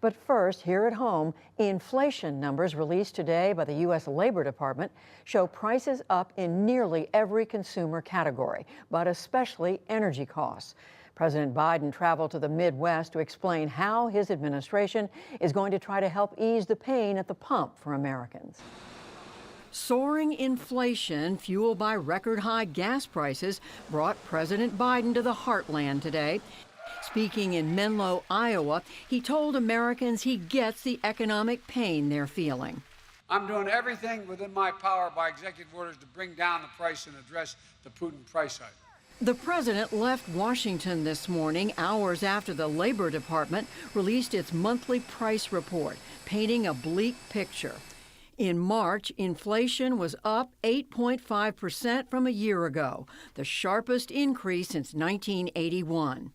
But first, here at home, inflation numbers released today by the U.S. Labor Department show prices up in nearly every consumer category, but especially energy costs. President Biden traveled to the Midwest to explain how his administration is going to try to help ease the pain at the pump for Americans. Soaring inflation, fueled by record-high gas prices, brought President Biden to the heartland today. Speaking in Menlo, Iowa, he told Americans he gets the economic pain they're feeling. I'm doing everything within my power by executive orders to bring down the price and address the Putin price hike. The president left Washington this morning, hours after the Labor Department released its monthly price report, painting a bleak picture. In March, inflation was up 8.5% from a year ago, the sharpest increase since 1981.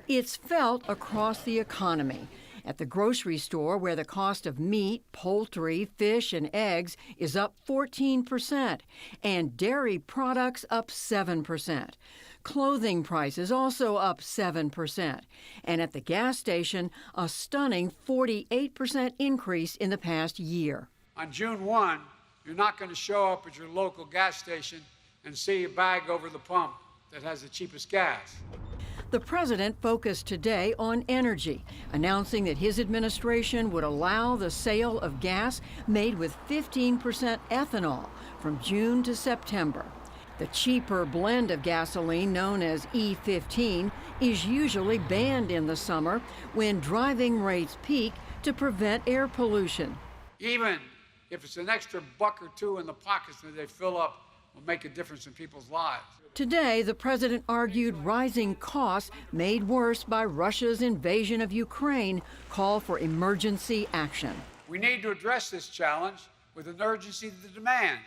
It's felt across the economy. At the grocery store, where the cost of meat, poultry, fish, and eggs is up 14%, and dairy products up 7%. Clothing prices also up 7%. And at the gas station, a stunning 48% increase in the past year. On June 1, you're not going to show up at your local gas station and see a bag over the pump that has the cheapest gas. The president focused today on energy, announcing that his administration would allow the sale of gas made with 15% ethanol from June to September. The cheaper blend of gasoline, known as E15, is usually banned in the summer when driving rates peak to prevent air pollution. Even if it's an extra buck or two in the pockets that they fill up, will make a difference in people's lives. Today, the president argued rising costs made worse by Russia's invasion of Ukraine call for emergency action. We need to address this challenge with an urgency that demands.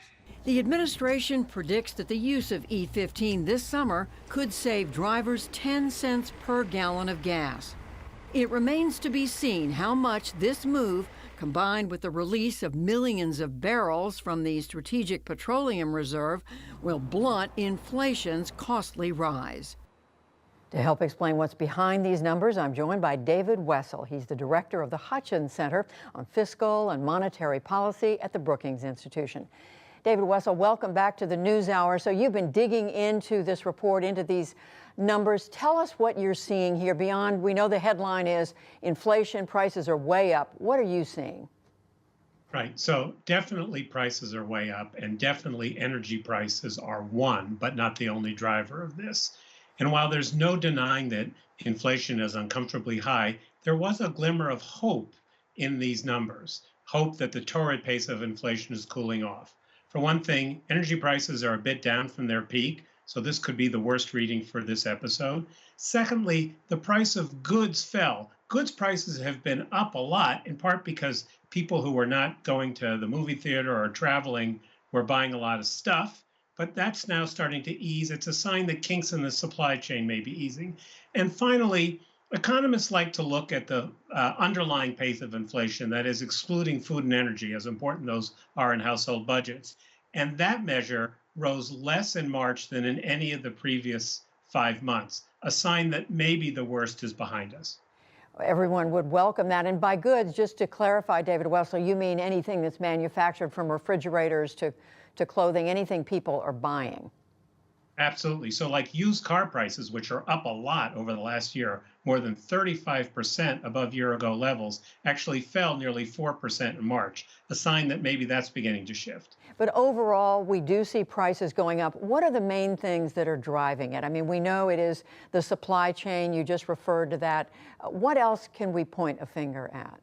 The administration predicts that the use of E15 this summer could save drivers 10 cents per gallon of gas. It remains to be seen how much this move, combined with the release of millions of barrels from the Strategic Petroleum Reserve, will blunt inflation's costly rise. To help explain what's behind these numbers, I'm joined by David Wessel. He's the director of the Hutchins Center on Fiscal and Monetary Policy at the Brookings Institution. David Wessel, welcome back to the NewsHour. So you've been digging into this report, into these numbers. Tell us what you're seeing here beyond, we know the headline is inflation, prices are way up. What are you seeing? Right. So definitely prices are way up, and definitely energy prices are one, but not the only driver of this. And while there's no denying that inflation is uncomfortably high, there was a glimmer of hope in these numbers, hope that the torrid pace of inflation is cooling off. For one thing, energy prices are a bit down from their peak, so this could be the worst reading for this episode. Secondly, the price of goods fell. Goods prices have been up a lot, in part because people who were not going to the movie theater or traveling were buying a lot of stuff, but that's now starting to ease. It's a sign that kinks in the supply chain may be easing. And finally, economists like to look at the underlying pace of inflation, that is excluding food and energy, as important those are in household budgets. And that measure rose less in March than in any of the previous 5 months, a sign that maybe the worst is behind us. Everyone would welcome that. And by goods, just to clarify, David Wessel, you mean anything that's manufactured, from refrigerators to clothing, anything people are buying? Absolutely. So like used car prices, which are up a lot over the last year, more than 35% above year-ago levels, actually fell nearly 4% in March, a sign that maybe that's beginning to shift. But overall, we do see prices going up. What are the main things that are driving it? I mean, we know it is the supply chain. You just referred to that. What else can we point a finger at?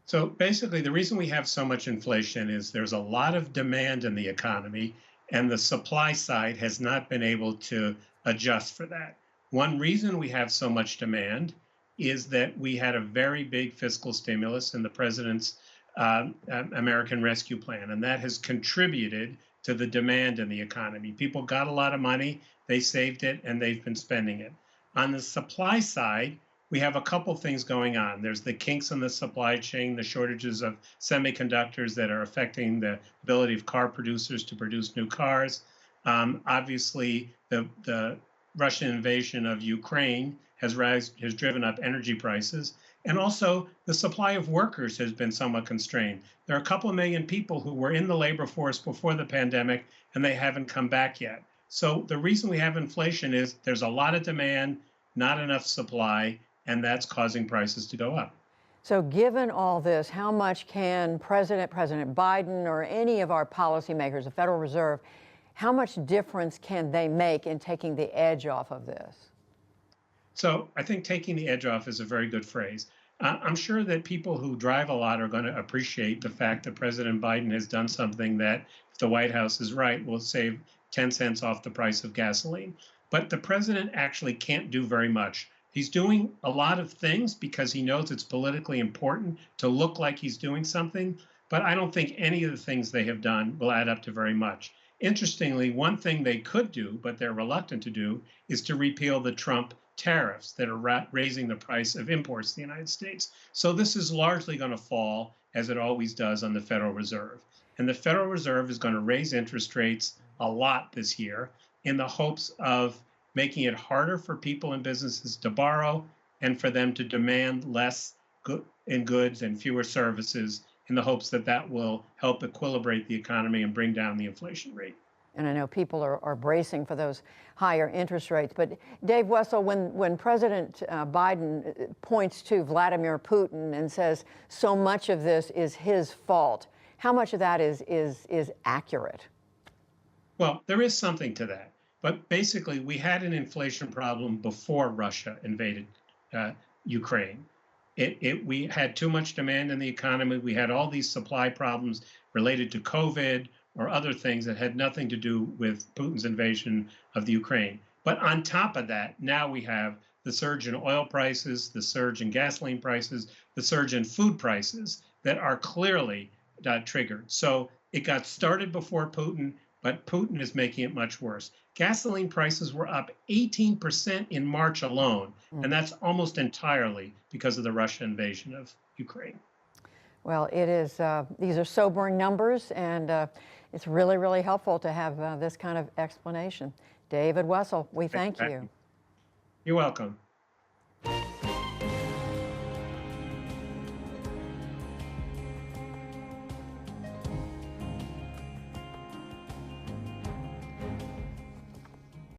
So basically, the reason we have so much inflation is there's a lot of demand in the economy, and the supply side has not been able to adjust for that. One reason we have so much demand is that we had a very big fiscal stimulus in the president's American Rescue Plan, and that has contributed to the demand in the economy. People got a lot of money, they saved it, and they've been spending it. On the supply side, we have a couple things going on. There's the kinks in the supply chain, the shortages of semiconductors that are affecting the ability of car producers to produce new cars. Obviously, the Russian invasion of Ukraine has driven up energy prices. And also, the supply of workers has been somewhat constrained. There are a couple of million people who were in the labor force before the pandemic, and they haven't come back yet. So the reason we have inflation is there's a lot of demand, not enough supply, and that's causing prices to go up. So given all this, how much can President Biden or any of our policymakers, the Federal Reserve, how much difference can they make in taking the edge off of this? So I think taking the edge off is a very good phrase. I'm sure that people who drive a lot are going to appreciate the fact that President Biden has done something that, if the White House is right, will save 10 cents off the price of gasoline. But the president actually can't do very much. He's doing a lot of things because he knows it's politically important to look like he's doing something. But I don't think any of the things they have done will add up to very much. Interestingly, one thing they could do, but they're reluctant to do, is to repeal the Trump tariffs that are raising the price of imports to the United States. So this is largely going to fall, as it always does, on the Federal Reserve. And the Federal Reserve is going to raise interest rates a lot this year in the hopes of making it harder for people and businesses to borrow and for them to demand less in goods and fewer services, in the hopes that that will help equilibrate the economy and bring down the inflation rate. And I know people are bracing for those higher interest rates. But Dave Wessel, when President Biden points to Vladimir Putin and says so much of this is his fault, how much of that is accurate? Well, there is something to that. But basically, we had an inflation problem before Russia invaded Ukraine. We had too much demand in the economy. We had all these supply problems related to COVID or other things that had nothing to do with Putin's invasion of the Ukraine. But on top of that, now we have the surge in oil prices, the surge in gasoline prices, the surge in food prices that are clearly triggered. So it got started before Putin, but Putin is making it much worse. Gasoline prices were up 18% in March alone, and that's almost entirely because of the Russian invasion of Ukraine. Well, it is. These are sobering numbers, and it's really, really helpful to have this kind of explanation. David Wessel, we thank you. You're welcome.